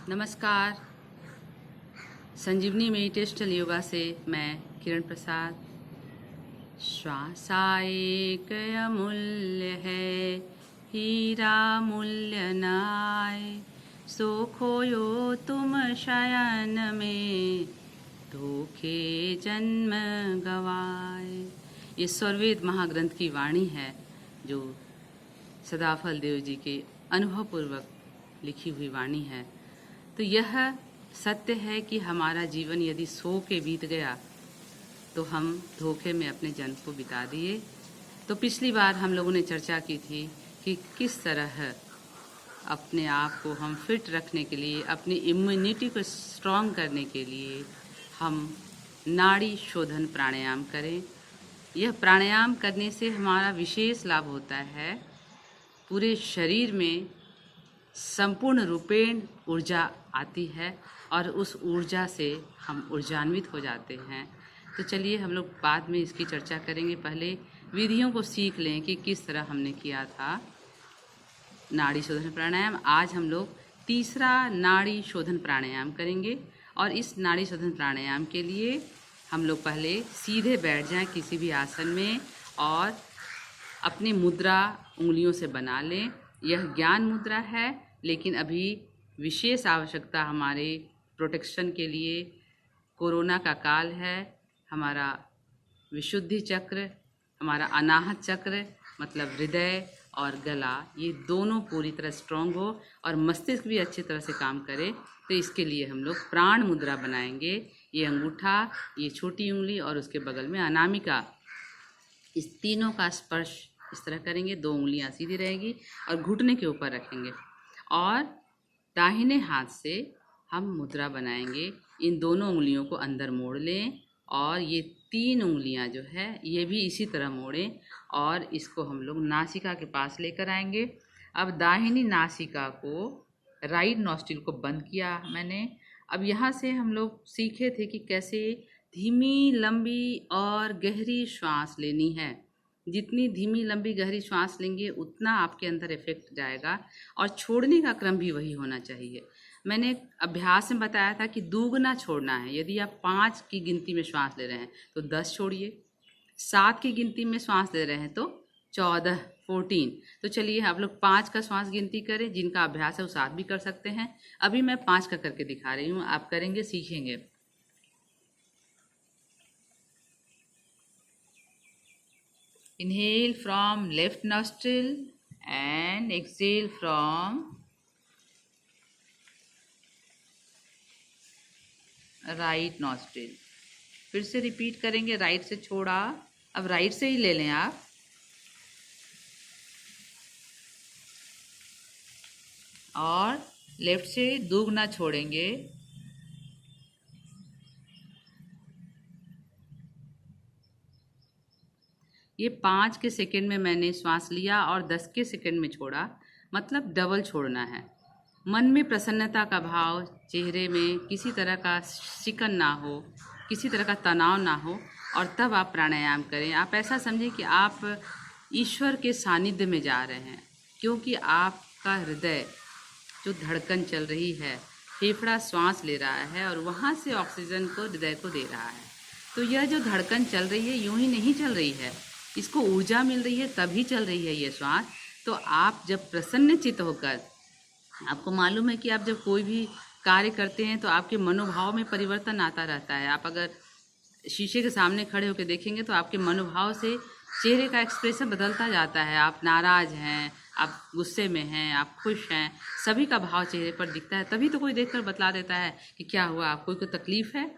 नमस्कार। संजीवनी मेडिटेशनल योगा से मैं किरण प्रसाद। श्वासा एक अमूल्य है, हीरा मूल्य नाय। सो खोयो तुम शयन में, धोखे जन्म गवाए। ये स्वरवेद महाग्रंथ की वाणी है जो सदाफल देव जी के अनुभवपूर्वक लिखी हुई वाणी है। तो यह सत्य है कि हमारा जीवन यदि सो के बीत गया तो हम धोखे में अपने जन्म को बिता दिए। तो पिछली बार हम लोगों ने चर्चा की थी कि किस तरह अपने आप को हम फिट रखने के लिए, अपनी इम्यूनिटी को स्ट्रॉन्ग करने के लिए हम नाड़ी शोधन प्राणायाम करें। यह प्राणायाम करने से हमारा विशेष लाभ होता है, पूरे शरीर में संपूर्ण रूपेण ऊर्जा आती है और उस ऊर्जा से हम ऊर्जान्वित हो जाते हैं। तो चलिए हम लोग बाद में इसकी चर्चा करेंगे। पहले विधियों को सीख लें कि किस तरह हमने किया था नाड़ी शोधन प्राणायाम। आज हम लोग तीसरा नाड़ी शोधन प्राणायाम करेंगे और इस नाड़ी शोधन प्राणायाम के लिए हम लोग पहले सीधे बैठ जाएं किसी भी आसन में और अपनी मुद्रा उंगलियों से बना लें। यह ज्ञान मुद्रा है, लेकिन अभी विशेष आवश्यकता हमारे प्रोटेक्शन के लिए, कोरोना का काल है, हमारा विशुद्धि चक्र, हमारा अनाहत चक्र मतलब हृदय और गला, ये दोनों पूरी तरह स्ट्रांग हो और मस्तिष्क भी अच्छी तरह से काम करे। तो इसके लिए हम लोग प्राण मुद्रा बनाएंगे। ये अंगूठा, ये छोटी उंगली और उसके बगल में अनामिका, इस तीनों का स्पर्श इस तरह करेंगे। दो उंगलियां सीधी रहेगी और घुटने के ऊपर रखेंगे और दाहिने हाथ से हम मुद्रा बनाएंगे। इन दोनों उंगलियों को अंदर मोड़ लें और ये तीन उंगलियां जो है ये भी इसी तरह मोड़ें और इसको हम लोग नासिका के पास लेकर आएंगे। अब दाहिनी नासिका को, राइट नॉस्ट्रिल को बंद किया मैंने। अब यहाँ से हम लोग सीखे थे कि कैसे धीमी लंबी और गहरी श्वास लेनी है। जितनी धीमी लंबी गहरी श्वास लेंगे उतना आपके अंदर इफेक्ट जाएगा और छोड़ने का क्रम भी वही होना चाहिए। मैंने अभ्यास में बताया था कि दुगना छोड़ना है। यदि आप 5 की गिनती में श्वास ले रहे हैं तो 10 छोड़िए, 7 की गिनती में श्वास ले रहे हैं तो 14 तो चलिए आप लोग 5 का श्वास गिनती करें। जिनका अभ्यास है वो 7 भी कर सकते हैं। अभी मैं 5 का करके दिखा रही हूँ, आप करेंगे, सीखेंगे। Inhale from left nostril and exhale from right nostril। फिर से रिपीट करेंगे। राइट से छोड़ा, अब राइट से ही ले लें आप। और लेफ्ट से दुगना छोड़ेंगे। ये 5 के सेकंड में मैंने श्वास लिया और 10 के सेकंड में छोड़ा, मतलब डबल छोड़ना है। मन में प्रसन्नता का भाव, चेहरे में किसी तरह का शिकन ना हो, किसी तरह का तनाव ना हो, और तब आप प्राणायाम करें। आप ऐसा समझें कि आप ईश्वर के सानिध्य में जा रहे हैं, क्योंकि आपका हृदय जो धड़कन चल रही है, फेफड़ा श्वास ले रहा है और वहाँ से ऑक्सीजन को हृदय को दे रहा है। तो यह जो धड़कन चल रही है यूं ही नहीं चल रही है, इसको ऊर्जा मिल रही है तभी चल रही है ये श्वास। तो आप जब प्रसन्न चित्त होकर, आपको मालूम है कि आप जब कोई भी कार्य करते हैं तो आपके मनोभाव में परिवर्तन आता रहता है। आप अगर शीशे के सामने खड़े होकर देखेंगे तो आपके मनोभाव से चेहरे का एक्सप्रेशन बदलता जाता है। आप नाराज़ हैं, आप गुस्से में हैं, आप खुश हैं, सभी का भाव चेहरे पर दिखता है। तभी तो कोई देखकर बतला देता है कि क्या हुआ, आपको कोई तकलीफ़ है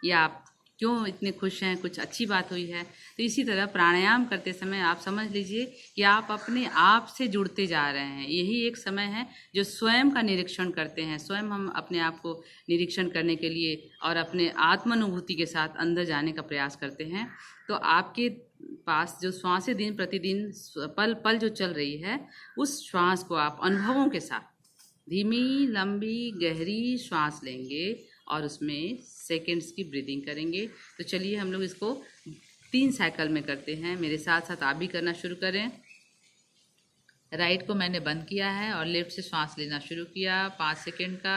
या आप क्यों इतने खुश हैं, कुछ अच्छी बात हुई है। तो इसी तरह प्राणायाम करते समय आप समझ लीजिए कि आप अपने आप से जुड़ते जा रहे हैं। यही एक समय है जो स्वयं का निरीक्षण करते हैं। स्वयं हम अपने आप को निरीक्षण करने के लिए और अपने आत्मानुभूति के साथ अंदर जाने का प्रयास करते हैं। तो आपके पास जो श्वासें दिन प्रतिदिन पल पल जो चल रही है, उस श्वास को आप अनुभवों के साथ धीमी लंबी गहरी श्वास लेंगे और उसमें सेकेंड्स की ब्रीदिंग करेंगे। तो चलिए हम लोग इसको 3 साइकिल में करते हैं। मेरे साथ साथ आप भी करना शुरू करें। राइट को मैंने बंद किया है और लेफ्ट से श्वास लेना शुरू किया 5 सेकेंड का।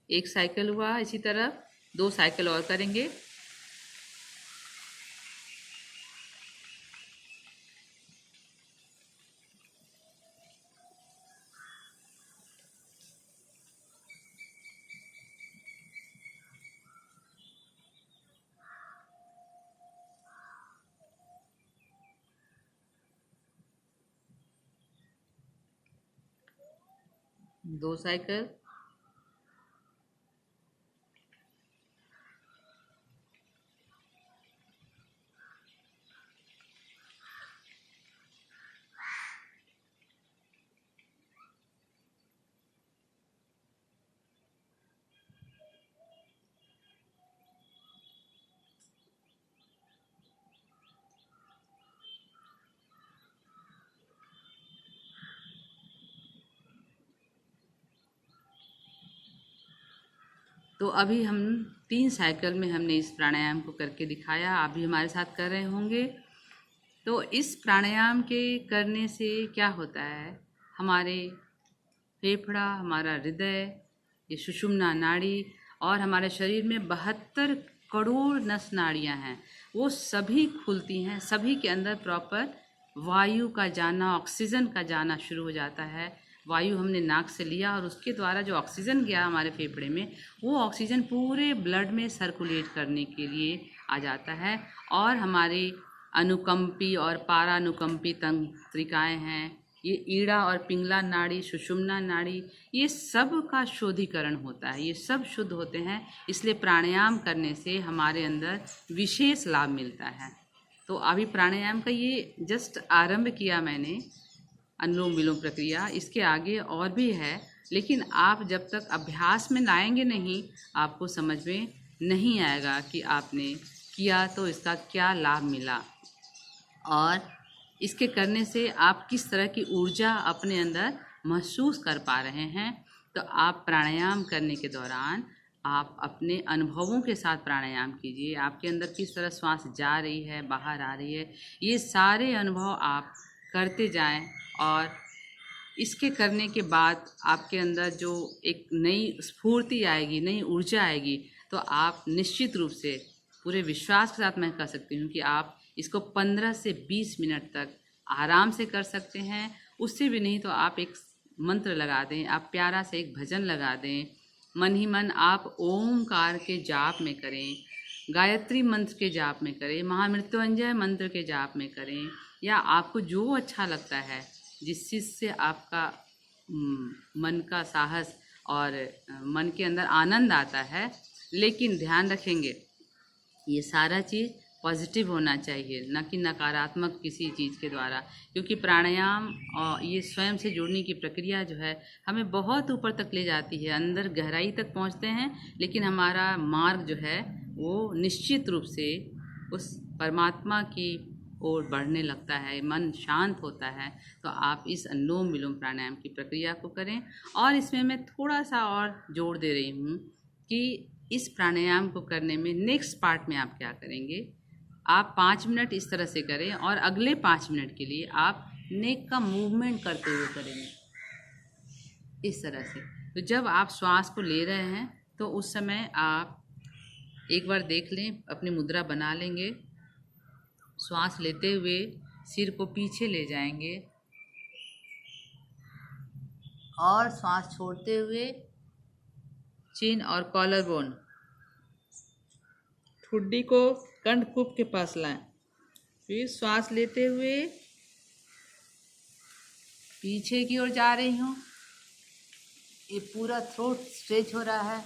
एक साइकिल हुआ, इसी तरह 2 साइकिल और करेंगे। दो साइकिल। तो अभी हम 3 साइकिल में हमने इस प्राणायाम को करके दिखाया, आप भी हमारे साथ कर रहे होंगे। तो इस प्राणायाम के करने से क्या होता है, हमारे फेफड़ा, हमारा हृदय, ये सुषुम्ना नाड़ी और हमारे शरीर में 72 करोड़ नस नाड़ियाँ हैं, वो सभी खुलती हैं। सभी के अंदर प्रॉपर वायु का जाना, ऑक्सीजन का जाना शुरू हो जाता है। वायु हमने नाक से लिया और उसके द्वारा जो ऑक्सीजन गया हमारे फेफड़े में, वो ऑक्सीजन पूरे ब्लड में सर्कुलेट करने के लिए आ जाता है। और हमारी अनुकंपी और पारानुकंपी तंत्रिकाएं हैं, ये ईड़ा और पिंगला नाड़ी, सुषुम्ना नाड़ी, ये सब का शुद्धिकरण होता है, ये सब शुद्ध होते हैं। इसलिए प्राणायाम करने से हमारे अंदर विशेष लाभ मिलता है। तो अभी प्राणायाम का ये जस्ट आरंभ किया मैंने, अनुलोम विलोम प्रक्रिया, इसके आगे और भी है, लेकिन आप जब तक अभ्यास में लाएंगे नहीं, आपको समझ में नहीं आएगा कि आपने किया तो इसका क्या लाभ मिला और इसके करने से आप किस तरह की ऊर्जा अपने अंदर महसूस कर पा रहे हैं। तो आप प्राणायाम करने के दौरान आप अपने अनुभवों के साथ प्राणायाम कीजिए। आपके अंदर किस तरह श्वास जा रही है, बाहर आ रही है, ये सारे अनुभव आप करते जाएं। और इसके करने के बाद आपके अंदर जो एक नई स्फूर्ति आएगी, नई ऊर्जा आएगी, तो आप निश्चित रूप से पूरे विश्वास के साथ मैं कह सकती हूँ कि आप इसको 15 से 20 मिनट तक आराम से कर सकते हैं। उससे भी नहीं तो आप एक मंत्र लगा दें, आप प्यारा से एक भजन लगा दें, मन ही मन आप ओमकार के जाप में करें, गायत्री मंत्र के जाप में करें, महामृत्युंजय मंत्र के जाप में करें, या आपको जो अच्छा लगता है, जिस चीज़ से आपका मन का साहस और मन के अंदर आनंद आता है। लेकिन ध्यान रखेंगे, ये सारा चीज़ पॉजिटिव होना चाहिए, न कि नकारात्मक किसी चीज़ के द्वारा, क्योंकि प्राणायाम और ये स्वयं से जुड़ने की प्रक्रिया जो है हमें बहुत ऊपर तक ले जाती है, अंदर गहराई तक पहुंचते हैं, लेकिन हमारा मार्ग जो है वो निश्चित रूप से उस परमात्मा की ओर बढ़ने लगता है, मन शांत होता है। तो आप इस अनुलोम विलोम प्राणायाम की प्रक्रिया को करें। और इसमें मैं थोड़ा सा और जोड़ दे रही हूँ कि इस प्राणायाम को करने में नेक्स्ट पार्ट में आप क्या करेंगे, आप 5 मिनट इस तरह से करें और अगले 5 मिनट के लिए आप नेक का मूवमेंट करते हुए करेंगे, इस तरह से। तो जब आप श्वास को ले रहे हैं तो उस समय आप एक बार देख लें, अपनी मुद्रा बना लेंगे, श्वास लेते हुए सिर को पीछे ले जाएंगे और श्वास छोड़ते हुए चिन और कॉलर बोन, ठुड्डी को कंठकूप के पास लाएं। फिर श्वास लेते हुए पीछे की ओर जा रही हूँ, ये पूरा थ्रोट स्ट्रेच हो रहा है,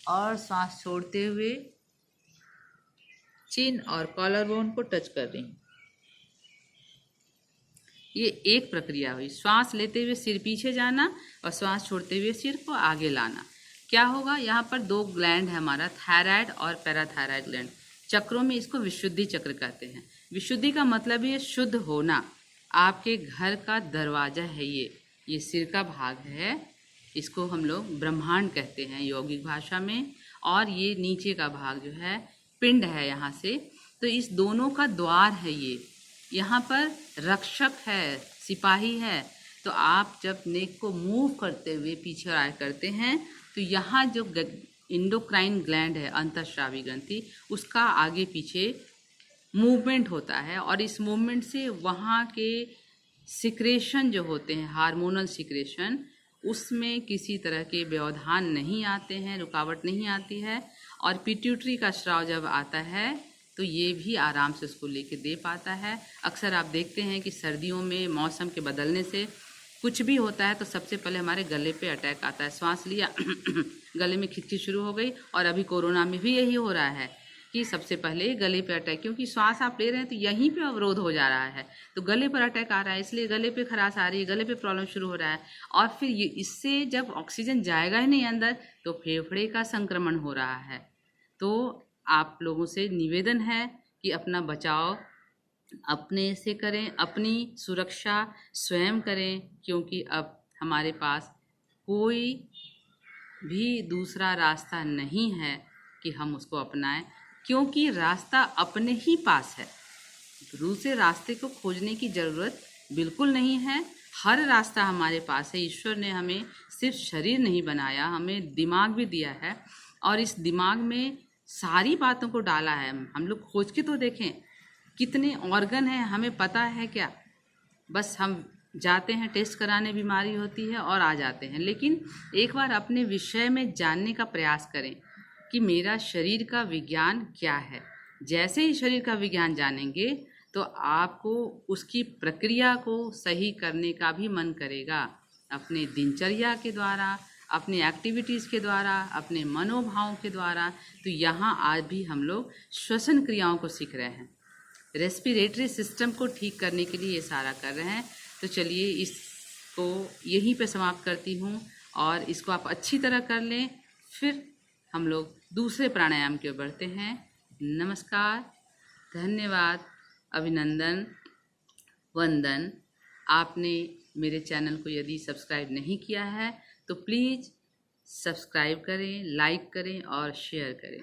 और श्वास छोड़ते हुए चिन और कॉलर बोन को टच कर रही हूँ। ये एक प्रक्रिया हुई, श्वास लेते हुए सिर पीछे जाना और श्वास छोड़ते हुए सिर को आगे लाना। क्या होगा, यहाँ पर 2 ग्लैंड है हमारा, थायराइड और पैराथायराइड ग्लैंड। चक्रों में इसको विशुद्धि चक्र कहते हैं। विशुद्धि का मतलब है शुद्ध होना। आपके घर का दरवाजा है ये सिर का भाग है, इसको हम लोग ब्रह्मांड कहते हैं यौगिक भाषा में, और ये नीचे का भाग जो है पिंड है यहाँ से। तो इस दोनों का द्वार है ये, यहाँ पर रक्षक है, सिपाही है। तो आप जब नेक को मूव करते हुए पीछे और आगे करते हैं तो यहाँ जो इंडोक्राइन ग्लैंड है, अंतःस्रावी ग्रंथि, उसका आगे पीछे मूवमेंट होता है और इस मूवमेंट से वहाँ के सिक्रेशन जो होते हैं, हार्मोनल सिक्रेशन, उसमें किसी तरह के व्यवधान नहीं आते हैं, रुकावट नहीं आती है। और पिट्यूटरी का स्राव जब आता है तो ये भी आराम से उसको लेके दे पाता है। अक्सर आप देखते हैं कि सर्दियों में मौसम के बदलने से कुछ भी होता है तो सबसे पहले हमारे गले पे अटैक आता है। सांस लिया गले में खिंची शुरू हो गई, और अभी कोरोना में भी यही हो रहा है कि सबसे पहले गले पे अटैक, क्योंकि श्वास आप ले रहे हैं तो यहीं पे अवरोध हो जा रहा है, तो गले पर अटैक आ रहा है, इसलिए गले पे खराश आ रही है, गले पे प्रॉब्लम शुरू हो रहा है। और फिर ये इससे जब ऑक्सीजन जाएगा ही नहीं अंदर तो फेफड़े का संक्रमण हो रहा है। तो आप लोगों से निवेदन है कि अपना बचाव अपने से करें, अपनी सुरक्षा स्वयं करें, क्योंकि अब हमारे पास कोई भी दूसरा रास्ता नहीं है कि हम उसको अपनाएं, क्योंकि रास्ता अपने ही पास है। दूसरे रास्ते को खोजने की ज़रूरत बिल्कुल नहीं है। हर रास्ता हमारे पास है। ईश्वर ने हमें सिर्फ शरीर नहीं बनाया, हमें दिमाग भी दिया है, और इस दिमाग में सारी बातों को डाला है। हम लोग खोज के तो देखें कितने ऑर्गन हैं, हमें पता है क्या? बस हम जाते हैं टेस्ट कराने, बीमारी होती है और आ जाते हैं। लेकिन एक बार अपने विषय में जानने का प्रयास करें कि मेरा शरीर का विज्ञान क्या है। जैसे ही शरीर का विज्ञान जानेंगे तो आपको उसकी प्रक्रिया को सही करने का भी मन करेगा, अपने दिनचर्या के द्वारा, अपने एक्टिविटीज़ के द्वारा, अपने मनोभावों के द्वारा। तो यहाँ आज भी हम लोग श्वसन क्रियाओं को सीख रहे हैं, रेस्पिरेटरी सिस्टम को ठीक करने के लिए ये सारा कर रहे हैं। तो चलिए इसको यहीं पे समाप्त करती हूँ, और इसको आप अच्छी तरह कर लें, फिर हम लोग दूसरे प्राणायाम की ओर बढ़ते हैं। नमस्कार, धन्यवाद, अभिनंदन, वंदन। आपने मेरे चैनल को यदि सब्सक्राइब नहीं किया है तो प्लीज़ सब्सक्राइब करें, लाइक करें और शेयर करें।